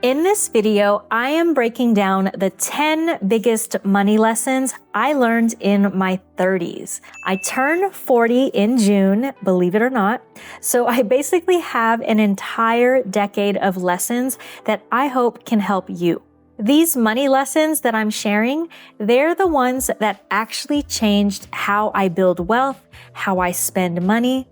In this video, I am breaking down the 10 biggest money lessons I learned in my 30s. I turn 40 in June, believe it or not. So I basically have an entire decade of lessons that I hope can help you. These money lessons that I'm sharing, they're the ones that actually changed how I build wealth, how I spend money,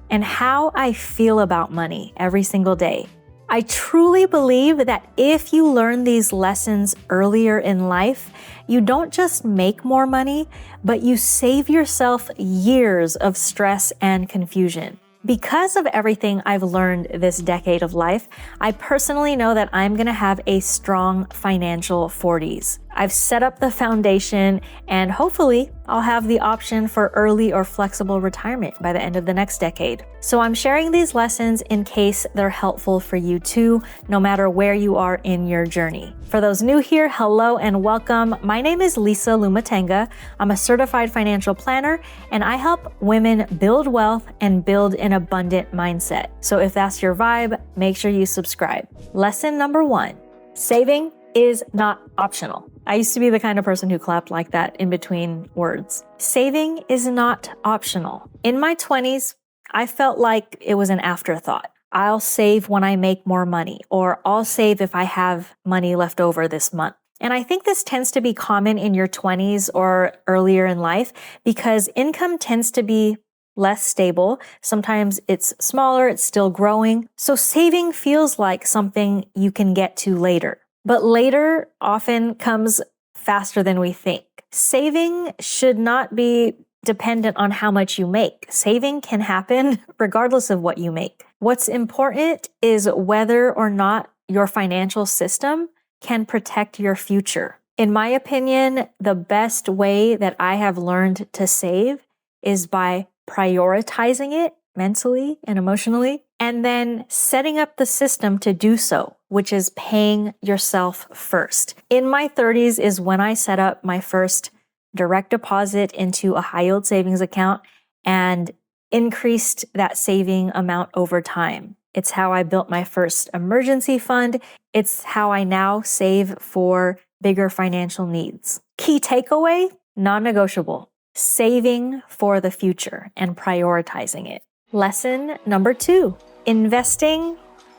and how I feel about money every single day. I truly believe that if you learn these lessons earlier in life, you don't just make more money, but you save yourself years of stress and confusion. Because of everything I've learned this decade of life, I personally know that I'm gonna have a strong financial 40s. I've set up the foundation and hopefully I'll have the option for early or flexible retirement by the end of the next decade. So I'm sharing these lessons in case they're helpful for you too, no matter where you are in your journey. For those new here, hello and welcome. My name is Lissa Lumutenga. I'm a certified financial planner and I help women build wealth and build an abundant mindset. So if that's your vibe, make sure you subscribe. Lesson number 1, saving is not optional. I used to be the kind of person who clapped like that in between words. Saving is not optional. In my 20s, I felt like it was an afterthought. I'll save when I make more money, or I'll save if I have money left over this month. And I think this tends to be common in your 20s or earlier in life because income tends to be less stable. Sometimes it's smaller, it's still growing. So saving feels like something you can get to later. But later often comes faster than we think. Saving should not be dependent on how much you make. Saving can happen regardless of what you make. What's important is whether or not your financial system can protect your future. In my opinion, the best way that I have learned to save is by prioritizing it mentally and emotionally, and then setting up the system to do so, which is paying yourself first. In my 30s is when I set up my first direct deposit into a high yield savings account and increased that saving amount over time. It's how I built my first emergency fund. It's how I now save for bigger financial needs. Key takeaway, non-negotiable. Saving for the future and prioritizing it. Lesson number 2, investing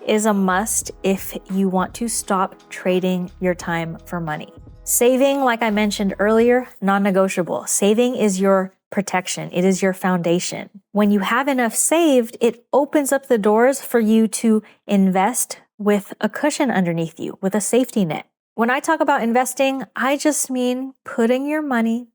is a must if you want to stop trading your time for money. Saving, like I mentioned earlier, non-negotiable. Saving is your protection. It is your foundation. When you have enough saved, it opens up the doors for you to invest with a cushion underneath you, with a safety net. When I talk about investing, I just mean putting your money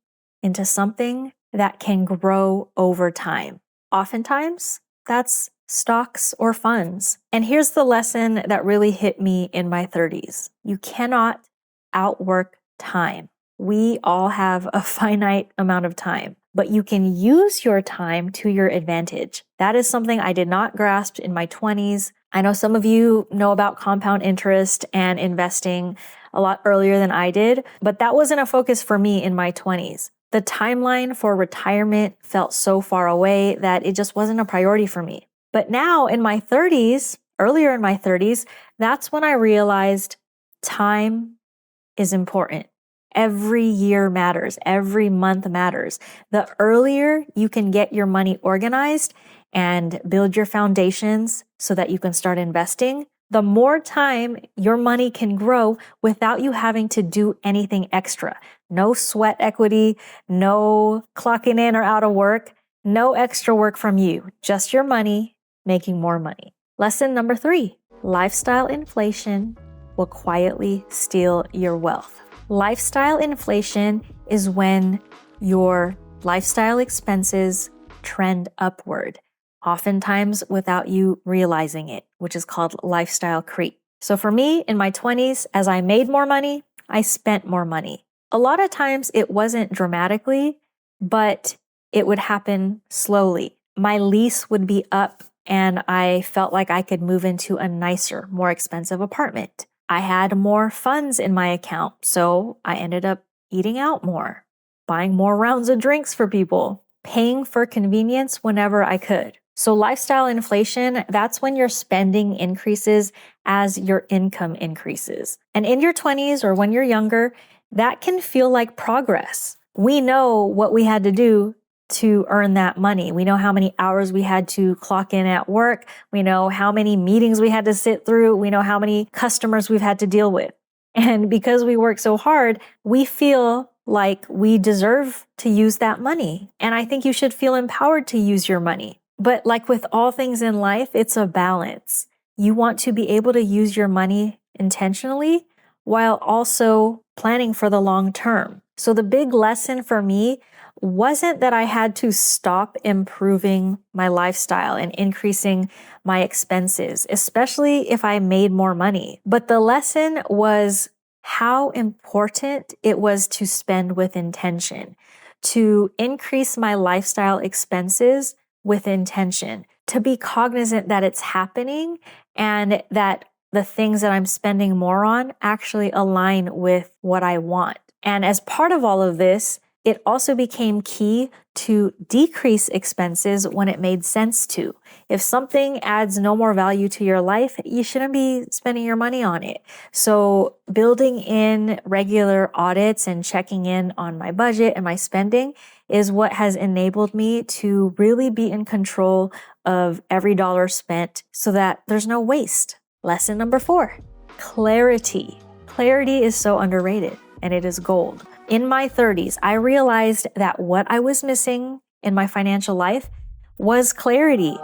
into something that can grow over time. Oftentimes, that's stocks or funds. And here's the lesson that really hit me in my 30s. You cannot outwork time. We all have a finite amount of time, but you can use your time to your advantage. That is something I did not grasp in my 20s. I know some of you know about compound interest and investing a lot earlier than I did, but that wasn't a focus for me in my 20s. The timeline for retirement felt so far away that it just wasn't a priority for me. But now in my 30s, earlier in my 30s, that's when I realized time is important. Every year matters. Every month matters. The earlier you can get your money organized and build your foundations so that you can start investing, the more time your money can grow without you having to do anything extra. No sweat equity, no clocking in or out of work, no extra work from you, just your money making more money. Lesson number 3, lifestyle inflation will quietly steal your wealth. Lifestyle inflation is when your lifestyle expenses trend upward, oftentimes without you realizing it, which is called lifestyle creep. So for me, in my 20s, as I made more money, I spent more money. A lot of times it wasn't dramatically, but it would happen slowly. My lease would be up and I felt like I could move into a nicer, more expensive apartment. I had more funds in my account, so I ended up eating out more, buying more rounds of drinks for people, paying for convenience whenever I could. So lifestyle inflation, that's when your spending increases as your income increases. And in your 20s or when you're younger, that can feel like progress. We know what we had to do to earn that money. We know how many hours we had to clock in at work. We know how many meetings we had to sit through. We know how many customers we've had to deal with. And because we work so hard, we feel like we deserve to use that money. And I think you should feel empowered to use your money. But like with all things in life, it's a balance. You want to be able to use your money intentionally while also planning for the long term. So the big lesson for me wasn't that I had to stop improving my lifestyle and increasing my expenses, especially if I made more money. But the lesson was how important it was to spend with intention, to increase my lifestyle expenses with intention, to be cognizant that it's happening and that the things that I'm spending more on actually align with what I want. And as part of all of this, it also became key to decrease expenses when it made sense to. If something adds no more value to your life, you shouldn't be spending your money on it. So building in regular audits and checking in on my budget and my spending is what has enabled me to really be in control of every dollar spent so that there's no waste. Lesson number 4, clarity. Clarity is so underrated and it is gold. In my 30s, I realized that what I was missing in my financial life was clarity.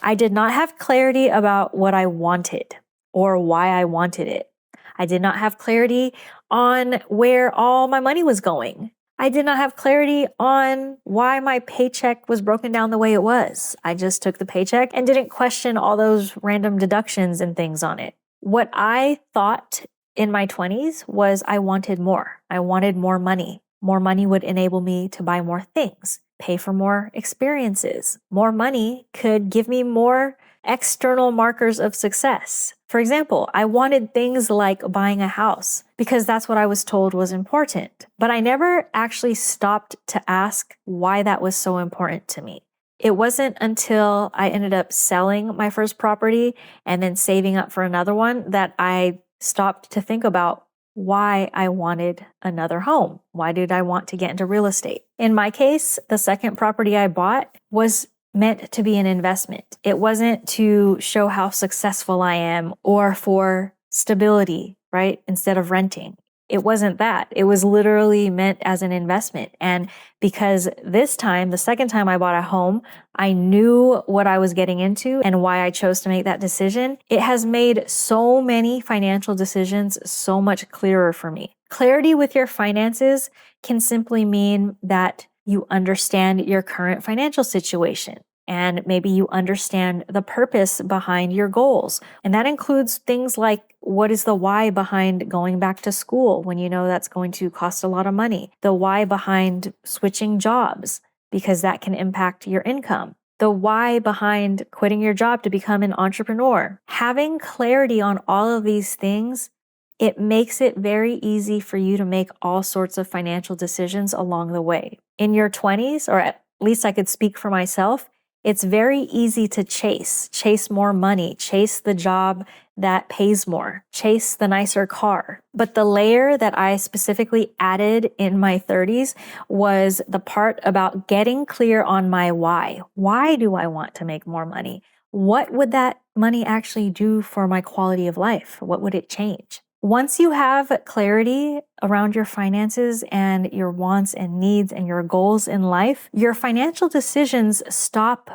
I did not have clarity about what I wanted or why I wanted it. I did not have clarity on where all my money was going. I did not have clarity on why my paycheck was broken down the way it was. I just took the paycheck and didn't question all those random deductions and things on it. What I thought in my 20s was I wanted more. I wanted more money. More money would enable me to buy more things, pay for more experiences. More money could give me more external markers of success. For example, I wanted things like buying a house because that's what I was told was important. But I never actually stopped to ask why that was so important to me. It wasn't until I ended up selling my first property and then saving up for another one that I stopped to think about why I wanted another home. Why did I want to get into real estate? In my case, the second property I bought was meant to be an investment. It wasn't to show how successful I am or for stability, right? Instead of renting. It wasn't that. It was literally meant as an investment. And because this time, the second time I bought a home, I knew what I was getting into and why I chose to make that decision. It has made so many financial decisions so much clearer for me. Clarity with your finances can simply mean that you understand your current financial situation. And maybe you understand the purpose behind your goals. And that includes things like what is the why behind going back to school when you know that's going to cost a lot of money? The why behind switching jobs, because that can impact your income. The why behind quitting your job to become an entrepreneur. Having clarity on all of these things, it makes it very easy for you to make all sorts of financial decisions along the way. In your 20s, or at least I could speak for myself, it's very easy to chase more money, chase the job that pays more, chase the nicer car. But the layer that I specifically added in my 30s was the part about getting clear on my why. Why do I want to make more money? What would that money actually do for my quality of life? What would it change? Once you have clarity around your finances and your wants and needs and your goals in life, your financial decisions stop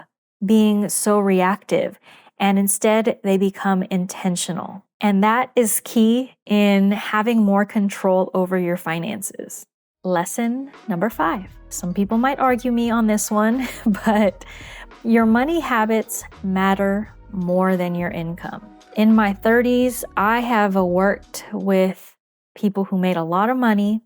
being so reactive and instead they become intentional. And that is key in having more control over your finances. Lesson number 5. Some people might argue me on this one, but your money habits matter more than your income. In my 30s, I have worked with people who made a lot of money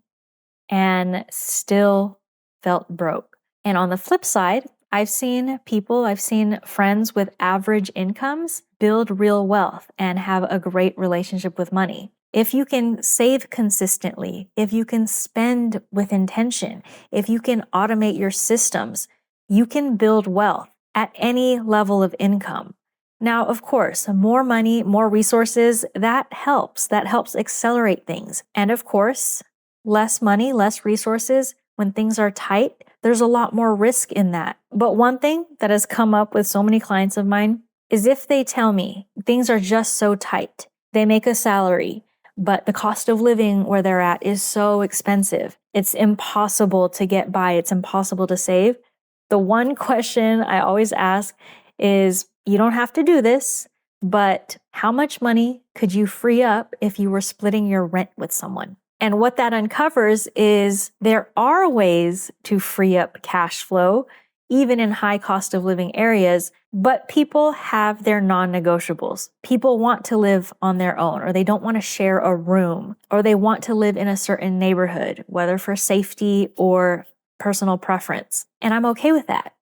and still felt broke. And on the flip side, I've seen friends with average incomes build real wealth and have a great relationship with money. If you can save consistently, if you can spend with intention, if you can automate your systems, You can build wealth at any level of income. Now, of course, more money, more resources, that helps. That helps accelerate things. And of course, less money, less resources, when things are tight, there's a lot more risk in that. But one thing that has come up with so many clients of mine is if they tell me things are just so tight, they make a salary, but the cost of living where they're at is so expensive. It's impossible to get by. It's impossible to save. The one question I always ask is, you don't have to do this, but how much money could you free up if you were splitting your rent with someone? And what that uncovers is there are ways to free up cash flow, even in high cost of living areas, but people have their non-negotiables. People want to live on their own, or they don't want to share a room, or they want to live in a certain neighborhood, whether for safety or personal preference. And I'm okay with that.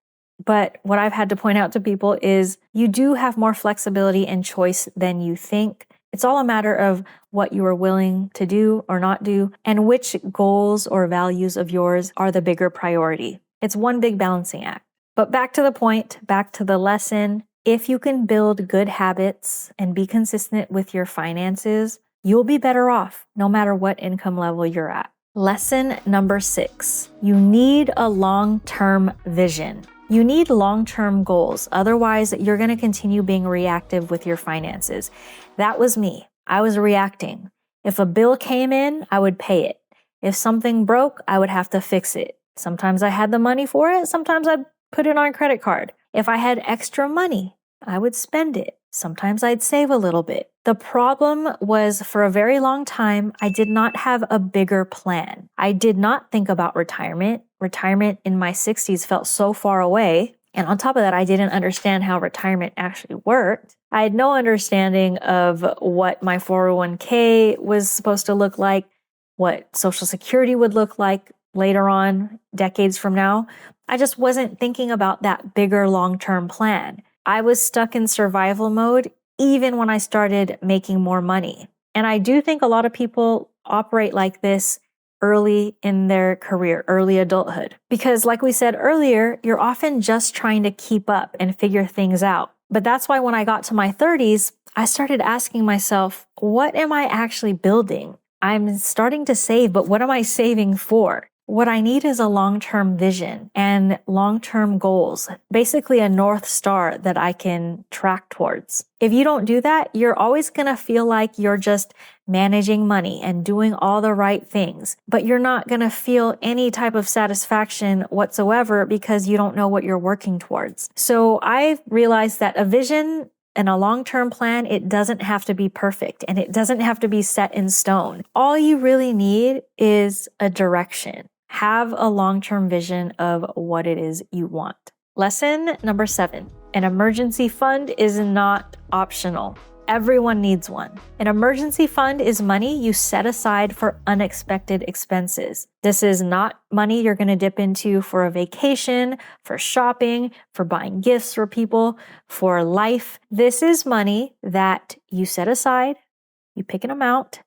But what I've had to point out to people is you do have more flexibility and choice than you think. It's all a matter of what you are willing to do or not do, and which goals or values of yours are the bigger priority. It's one big balancing act. But back to the point, back to the lesson, if you can build good habits and be consistent with your finances, you'll be better off no matter what income level you're at. Lesson number 6, you need a long-term vision. You need long-term goals. Otherwise, you're going to continue being reactive with your finances. That was me. I was reacting. If a bill came in, I would pay it. If something broke, I would have to fix it. Sometimes I had the money for it. Sometimes I'd put it on a credit card. If I had extra money, I would spend it. Sometimes I'd save a little bit. The problem was for a very long time, I did not have a bigger plan. I did not think about retirement. Retirement in my 60s felt so far away. And on top of that, I didn't understand how retirement actually worked. I had no understanding of what my 401k was supposed to look like, what Social Security would look like later on, decades from now. I just wasn't thinking about that bigger long-term plan. I was stuck in survival mode even when I started making more money. And I do think a lot of people operate like this early in their career, early adulthood. Because like we said earlier, you're often just trying to keep up and figure things out. But that's why when I got to my 30s, I started asking myself, what am I actually building? I'm starting to save, but what am I saving for? What I need is a long-term vision and long-term goals, basically a North Star that I can track towards. If you don't do that, you're always going to feel like you're just managing money and doing all the right things, but you're not going to feel any type of satisfaction whatsoever because you don't know what you're working towards. So I've realized that a vision and a long-term plan, it doesn't have to be perfect and it doesn't have to be set in stone. All you really need is a direction. Have a long-term vision of what it is you want. Lesson number 7, an emergency fund is not optional. Everyone needs one. An emergency fund is money you set aside for unexpected expenses. This is not money you're going to dip into for a vacation, for shopping, for buying gifts for people, for life. This is money that you set aside, you pick an amount,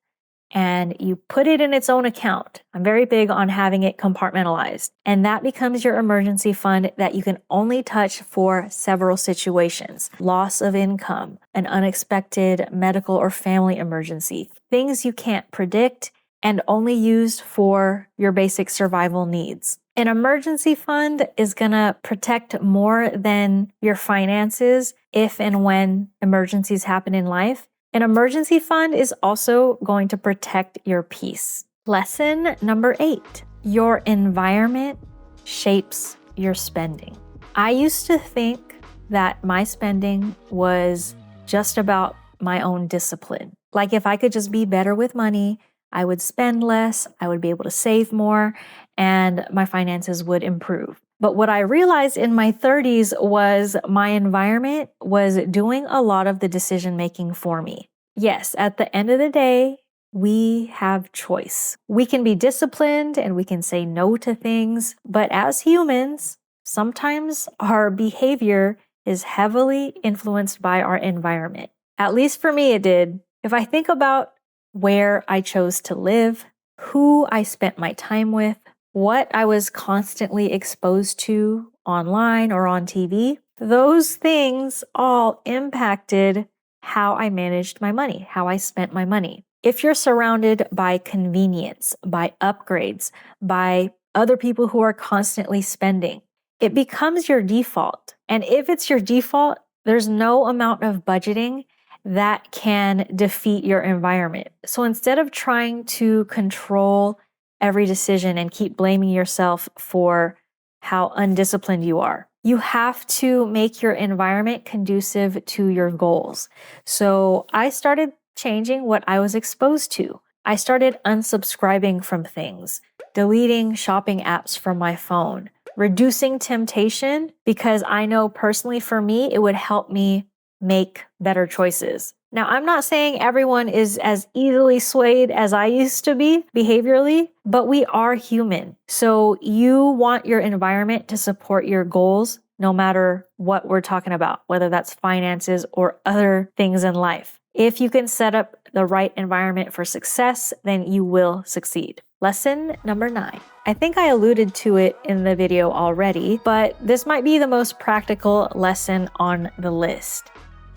and you put it in its own account. I'm very big on having it compartmentalized. And that becomes your emergency fund that you can only touch for several situations. Loss of income, an unexpected medical or family emergency, things you can't predict and only used for your basic survival needs. An emergency fund is going to protect more than your finances if and when emergencies happen in life. An emergency fund is also going to protect your peace. Lesson number 8, your environment shapes your spending. I used to think that my spending was just about my own discipline. Like if I could just be better with money, I would spend less, I would be able to save more, and my finances would improve. But what I realized in my 30s was my environment was doing a lot of the decision making for me. Yes, at the end of the day, we have choice. We can be disciplined and we can say no to things, but as humans, sometimes our behavior is heavily influenced by our environment. At least for me, it did. If I think about where I chose to live, who I spent my time with, what I was constantly exposed to online or on TV, those things all impacted how I managed my money, how I spent my money. If you're surrounded by convenience, by upgrades, by other people who are constantly spending, it becomes your default. And if it's your default, there's no amount of budgeting that can defeat your environment. So instead of trying to control every decision and keep blaming yourself for how undisciplined you are, you have to make your environment conducive to your goals. So I started changing what I was exposed to. I started unsubscribing from things, deleting shopping apps from my phone, reducing temptation, because I know personally for me, it would help me make better choices. Now, I'm not saying everyone is as easily swayed as I used to be behaviorally, but we are human. So you want your environment to support your goals, no matter what we're talking about, whether that's finances or other things in life. If you can set up the right environment for success, then you will succeed. Lesson number 9. I think I alluded to it in the video already, but this might be the most practical lesson on the list.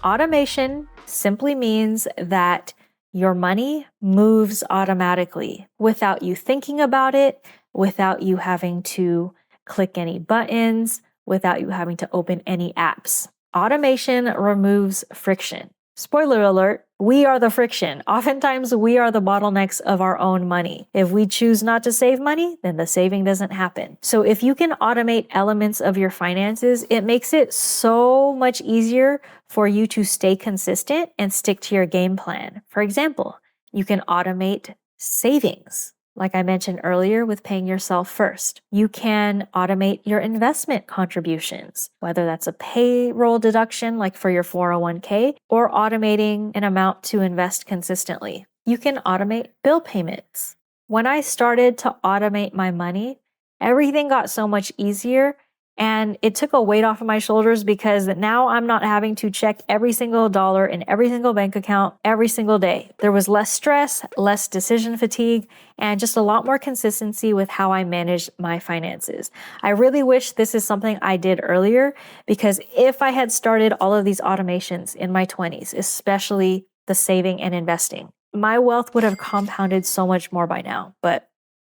Automation simply means that your money moves automatically without you thinking about it, without you having to click any buttons, without you having to open any apps. Automation removes friction. Spoiler alert, we are the friction. Oftentimes, we are the bottlenecks of our own money. If we choose not to save money, then the saving doesn't happen. So if you can automate elements of your finances, it makes it so much easier for you to stay consistent and stick to your game plan. For example, you can automate savings, like I mentioned earlier with paying yourself first. You can automate your investment contributions, whether that's a payroll deduction like for your 401k or automating an amount to invest consistently. You can automate bill payments. When I started to automate my money, everything got so much easier. And it took a weight off of my shoulders because now I'm not having to check every single dollar in every single bank account every single day. There was less stress, less decision fatigue, and just a lot more consistency with how I managed my finances. I really wish this is something I did earlier, because if I had started all of these automations in my 20s, especially the saving and investing, my wealth would have compounded so much more by now. But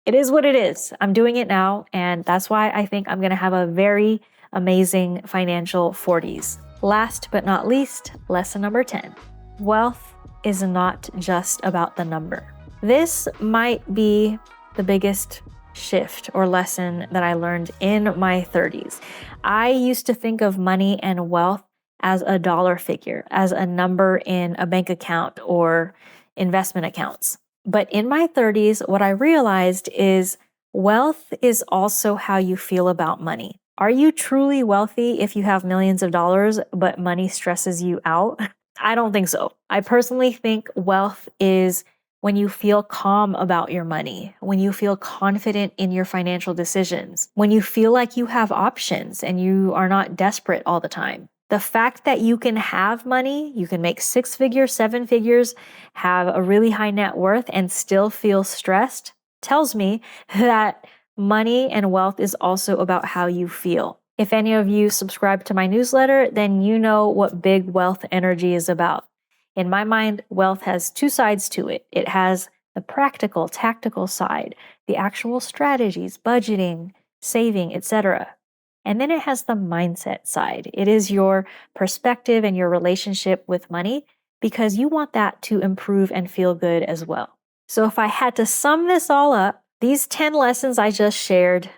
it is what it is. I'm doing it now, and that's why I think I'm going to have a very amazing financial 40s. Last but not least, lesson number 10. Wealth is not just about the number. This might be the biggest shift or lesson that I learned in my 30s. I used to think of money and wealth as a dollar figure, as a number in a bank account or investment accounts. But in my 30s, what I realized is wealth is also how you feel about money. Are you truly wealthy if you have millions of dollars, but money stresses you out? I don't think so. I personally think wealth is when you feel calm about your money, when you feel confident in your financial decisions, when you feel like you have options and you are not desperate all the time. The fact that you can have money, you can make 6 figures, 7 figures, have a really high net worth and still feel stressed, tells me that money and wealth is also about how you feel. If any of you subscribe to my newsletter, then you know what big wealth energy is about. In my mind, wealth has 2 sides to it. It has the practical, tactical side, the actual strategies, budgeting, saving, etc. And then it has the mindset side. It is your perspective and your relationship with money, because you want that to improve and feel good as well. So if I had to sum this all up, these 10 lessons I just shared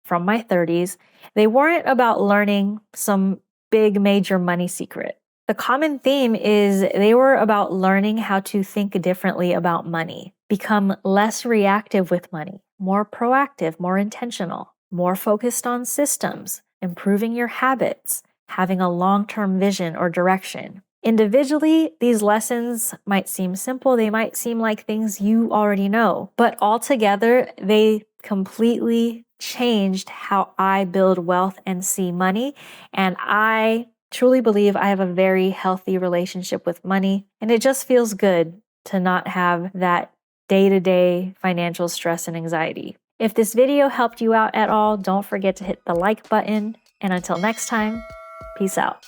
from my 30s, they weren't about learning some big major money secret. The common theme is they were about learning how to think differently about money, become less reactive with money, more proactive, more intentional, more focused on systems, improving your habits, having a long-term vision or direction. Individually, these lessons might seem simple. They might seem like things you already know, but altogether, they completely changed how I build wealth and see money. And I truly believe I have a very healthy relationship with money. And it just feels good to not have that day-to-day financial stress and anxiety. If this video helped you out at all, don't forget to hit the like button, And until next time, peace out.